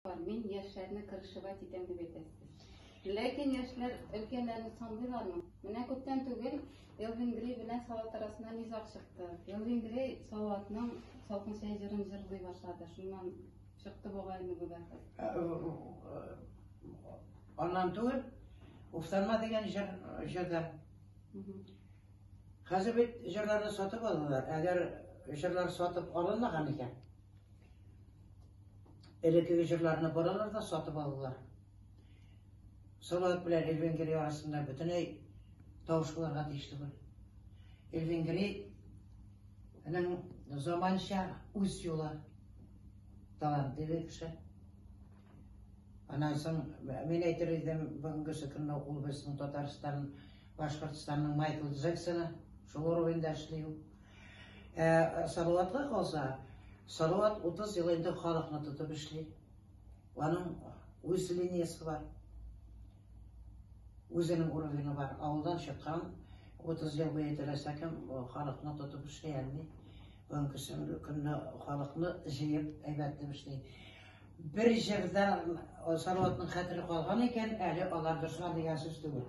var. Мен яшьләрне крышевать итәм дип әйтәсез. Ләкин яшьләр өлкәннәрне санлыйлармы? Менә күптән түгел Элвин Грей белән Салават арасында низак чыкты. Элвин Грей Салаватның салкын чәй җырын җырлый башлады. Шуннан чыкты бугайны бу бәхәс. Ondan түгел, уфтанма деген җырдан. Хәзер бит җырларны сатып алалар. Әгәр җырлар сатып алынмаган икән, элекке җырларны баралар да сатып алалар. Салават белән Элвин Грей арасында бөтенләй тавышларга тиешле бер. Элвин Грейның заманча үз юлы талантлы кеше. Анан соң мен әйтер идем, бүгенге көнне ул безнең Татарстан, Башкортстанның Майкл Джексоны шул уровеньда эшли ул. Салаватка калса, Салават 30 ел инде халыкны тотып эшли. Аның үз линиясы бар. Үзенең уровене бар. Авылдан чыккан 30 ел буе теләсәкем халыкны тотып эшли алмый. Бүгенге көнне халыкны җыеп әйбәтләп эшли. Bir җирдә Салаватның хәтере калган икән, әле алар дошман дигән сүз түгел.